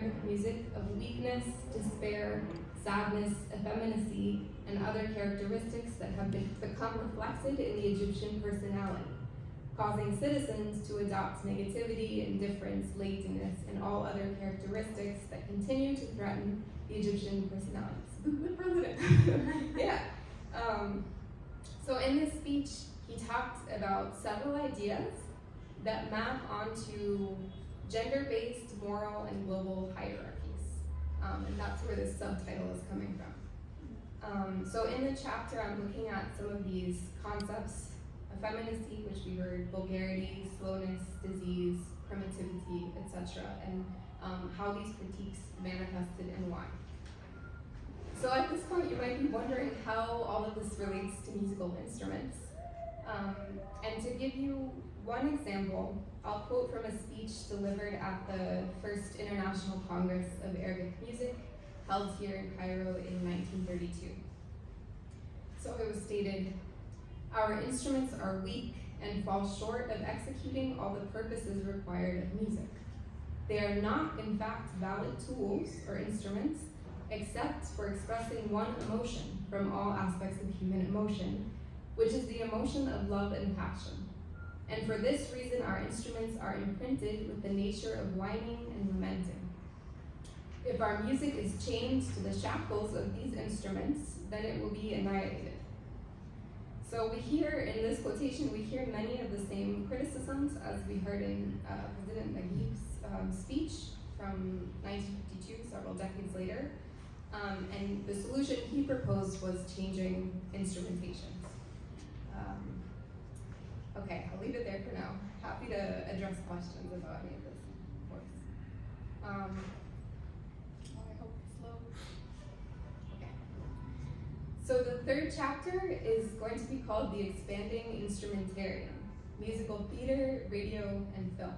Arabic music of weakness, despair, sadness, effeminacy, and other characteristics that have become reflected in the Egyptian personality, causing citizens to adopt negativity, indifference, laziness, and all other characteristics that continue to threaten the Egyptian personalities. Good president. Yeah. So in this speech, he talked about several ideas that map onto gender-based moral and global hierarchies. And that's where this subtitle is coming from. So in the chapter, I'm looking at some of these concepts: effeminacy, which we heard, vulgarity, slowness, disease, primitivity, etc., and how these critiques manifested and why. So at this point, you might be wondering how all of this relates to musical instruments. And to give you one example, I'll quote from a speech delivered at the First International Congress of Arabic Music, held here in Cairo in 1932. So it was stated, "Our instruments are weak and fall short of executing all the purposes required of music. They are not, in fact, valid tools or instruments, except for expressing one emotion from all aspects of human emotion, which is the emotion of love and passion. And for this reason, our instruments are imprinted with the nature of whining and lamenting. If our music is chained to the shackles of these instruments, then it will be annihilated." So we hear in this quotation, we hear many of the same criticisms as we heard in President Naguib's speech from 1952, several decades later. And the solution he proposed was changing instrumentations. Okay, I'll leave it there for now. Happy to address questions about any of this, of course. I hope it's slow. Okay. So the third chapter is going to be called The Expanding Instrumentarium: Musical Theater, Radio, and Film.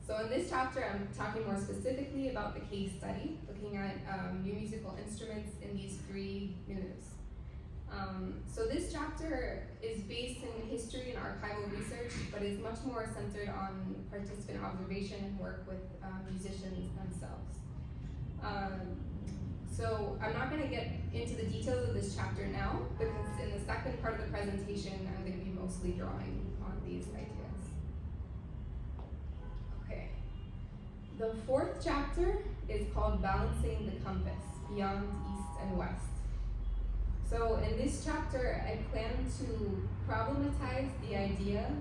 So in this chapter, I'm talking more specifically about the case study, looking at new musical instruments in these three menus. So this chapter is based in history and archival research, but is much more centered on participant observation and work with musicians themselves. So I'm not going to get into the details of this chapter now, because in the second part of the presentation, I'm going to be mostly drawing on these ideas. Okay. The fourth chapter is called Balancing the Compass, Beyond East and West. So in this chapter, I plan to problematize the idea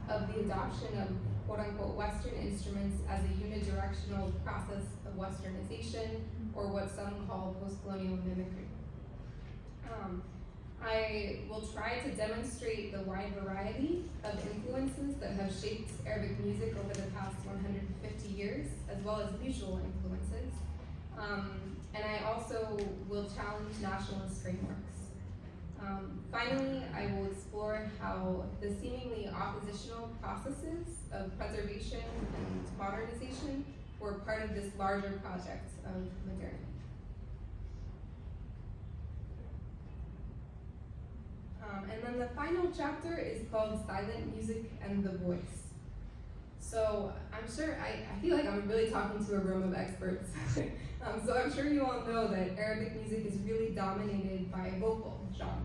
of the adoption of quote-unquote Western instruments as a unidirectional process of Westernization, or what some call post-colonial mimicry. I will try to demonstrate the wide variety of influences that have shaped Arabic music over the past 150 years, as well as mutual influences. And I also will challenge nationalist frameworks. Finally, I will explore how the seemingly oppositional processes of preservation and modernization were part of this larger project of modernity. And then the final chapter is called Silent Music and the Voice. So I'm sure, I feel like I'm really talking to a room of experts. So I'm sure you all know that Arabic music is really dominated by vocal genres.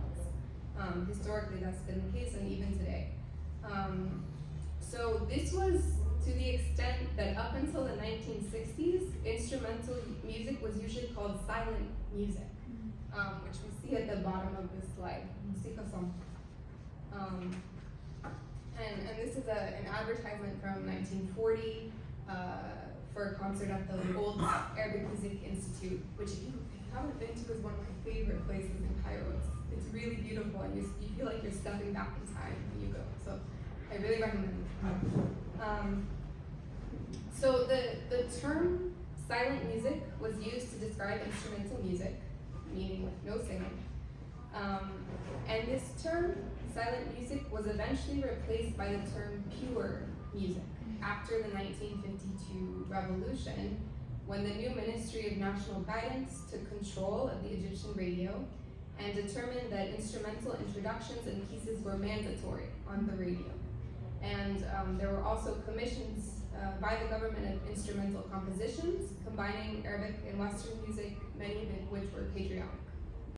Historically, that's been the case, and even today. So this was to the extent that up until the 1960s, instrumental music was usually called silent music, which we see at the bottom of this slide, musica som. And this is an advertisement from 1940 for a concert at the Old Arabic Music Institute, which if you haven't been to, is one of my favorite places in Cairo. It's really beautiful, and you feel like you're stepping back in time when you go. So I really recommend it. So the term silent music was used to describe instrumental music, meaning with no singing. And this term, silent music, was eventually replaced by the term pure music after the 1952 revolution, when the new Ministry of National Guidance took control of the Egyptian radio and determined that instrumental introductions and pieces were mandatory on the radio. And there were also commissions by the government of instrumental compositions, combining Arabic and Western music, many of which were patriotic.